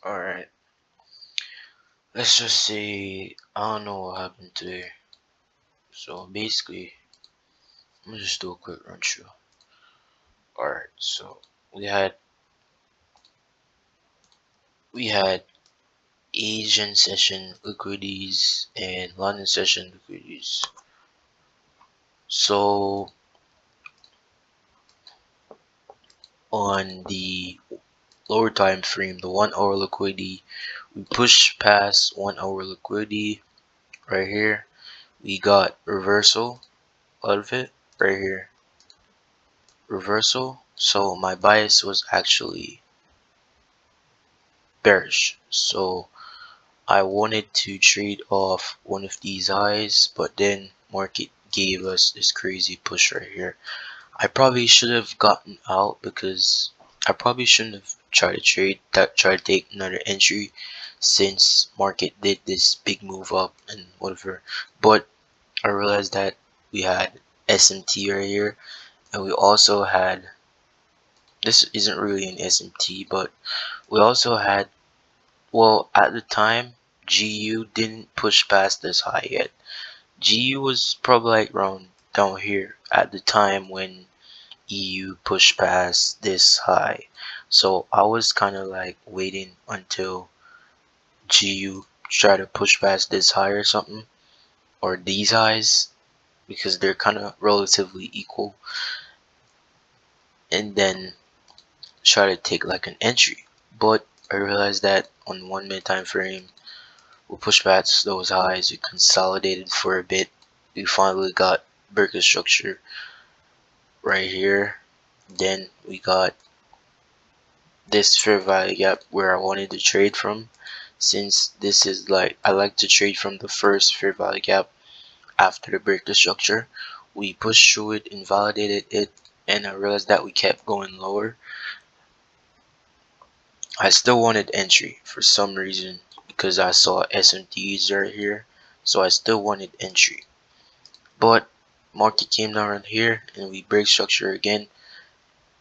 Alright, let's just say I don't know what happened today. So basically, I'm gonna just do a quick run through. Alright, so we had we had Asian session liquidities and London session liquidities. So on the lower time frame, the 1 hour liquidity, we pushed past 1 hour liquidity right here. We got reversal out of it right here. Reversal. So my bias was actually bearish. So I wanted to trade off one of these highs, but then market gave us this crazy push right here. I probably should have gotten out because I probably shouldn't have tried to try to take another entry since market did this big move up and whatever. But I realized that we had SMT right here, and we also had, this isn't really an SMT, but we also had, well, at the time GU didn't push past this high yet. GU was probably like around down here at the time when EU pushed past this high. So I was kind of like waiting until GU try to push past this high or something, or these highs, because they're kind of relatively equal, and then try to take like an entry. But I realized that on 1 minute time frame, we pushed past those highs, we consolidated for a bit, we finally got breaker structure right here. Then we got this fair value gap where I wanted to trade from, since this is like, I like to trade from the first fair value gap after the breaker structure. We pushed through it, invalidated it, and I realized that we kept going lower. I still wanted entry for some reason because I saw SMTs right here, so I still wanted entry. But market came down around here and we break structure again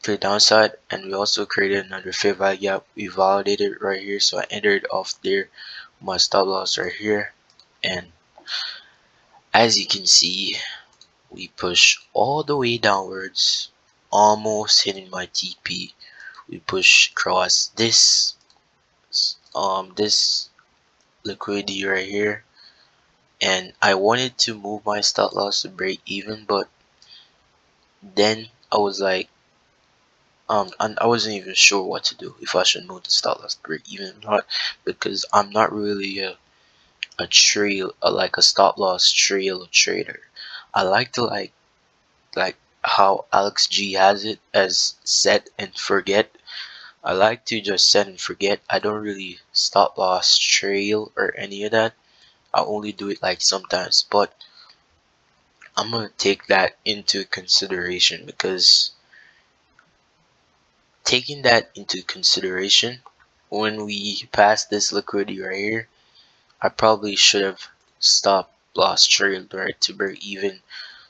to the downside, and we also created another fair value gap. We validated right here, so I entered off there, my stop loss right here, and as you can see, we push all the way downwards, almost hitting my TP. We push across this liquidity right here, and I wanted to move my stop loss to break even, but then I was like, and I wasn't even sure what to do, if I should move the stop loss to break even or not, because I'm not really a trail, like a stop loss trail trader. I like to like how Alex G has it as set and forget. I like to just set and forget. I don't really stop loss trail or any of that. I only do it like sometimes, but I'm gonna take that into consideration, because taking that into consideration, when we pass this liquidity right here, I probably should have stopped loss trailed right to break even.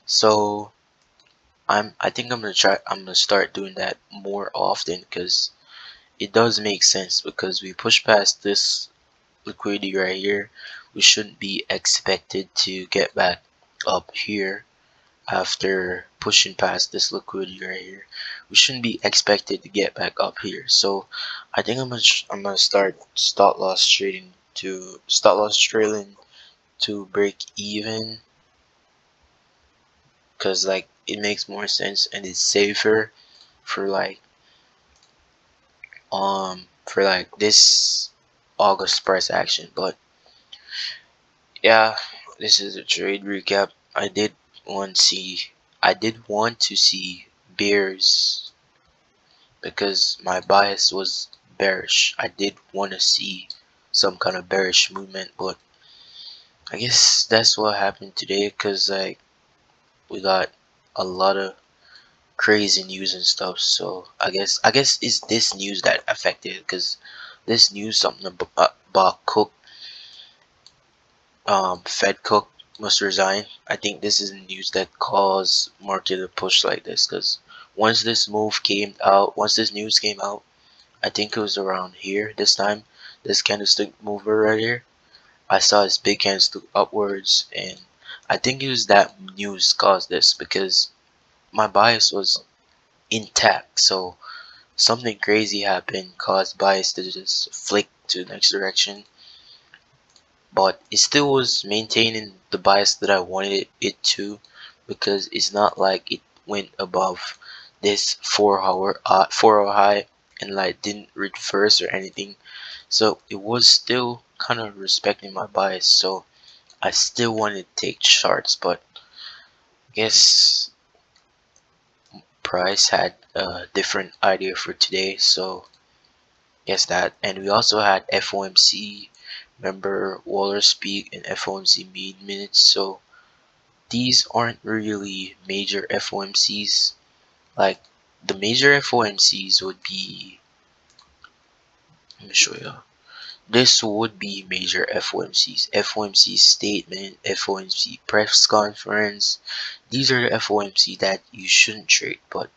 So I think I'm gonna start doing that more often, because it does make sense, because we push past this liquidity right here. We shouldn't be expected to get back up here after pushing past this liquidity right here. We shouldn't be expected to get back up here. So I think I'm gonna start stop loss trailing to break even, because like it makes more sense and it's safer for like this August price action. But yeah, this is a trade recap. I did want to see bears, because my bias was bearish. I did want to see some kind of bearish movement, but I guess that's what happened today, because like we got a lot of crazy news and stuff. So I guess it's this news that affected, because this news something about Cook, Fed Cook must resign. I think this is the news that caused market to push like this, because once this news came out, I think it was around here this time, this candlestick mover right here. I saw this big candlestick upwards, and I think it was that news caused this because my bias was intact. So something crazy happened, caused bias to just flick to the next direction, but it still was maintaining the bias that I wanted it to, because it's not like it went above this 4 hour high and like didn't reverse or anything. So it was still kind of respecting my bias. So I still wanted to take charts, but I guess price had a different idea for today. So guess that. And we also had FOMC, remember Waller speak and FOMC meet minutes. So these aren't really major FOMCs. Like the major FOMCs would be, let me show you. This would be major FOMCs. FOMC statement, FOMC press conference. These are the FOMC that you shouldn't trade. But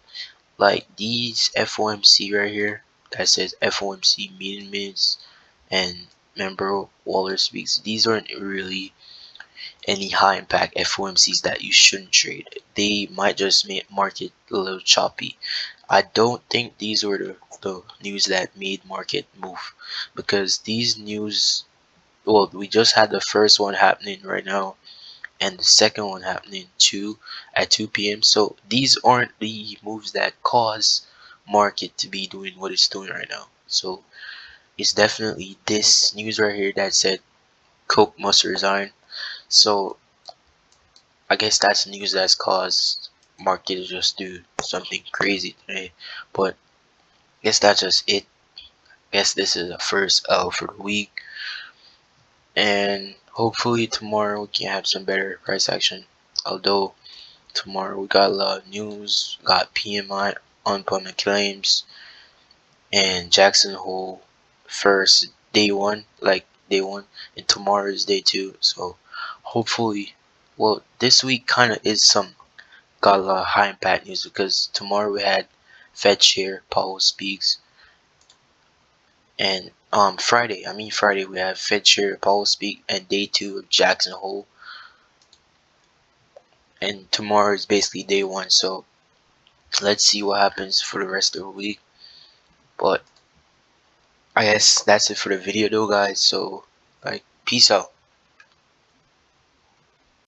like these FOMC right here that says FOMC meeting minutes and member Waller speaks, these aren't really any high impact FOMCs that you shouldn't trade. They might just make market a little choppy. I don't think these were the news that made market move, because these news, well, we just had the first one happening right now and the second one happening too at 2 p.m. So these aren't the moves that cause market to be doing what it's doing right now. So it's definitely this news right here that said Coke must resign. So I guess that's news that's caused market to just do something crazy today. But I guess that's just it. I guess this is the first L for the week, and hopefully tomorrow we can have some better price action. Although tomorrow we got a lot of news, got PMI, unemployment claims, and Jackson Hole first day one, and tomorrow is day two. So hopefully, well, this week kind of is some got a lot of high impact news, because tomorrow we had Fed Chair Powell speaks, and Friday we have Fed Chair Powell speak and day two of Jackson Hole, and tomorrow is basically day one. So let's see what happens for the rest of the week. But I guess that's it for the video though, guys. So like, peace out.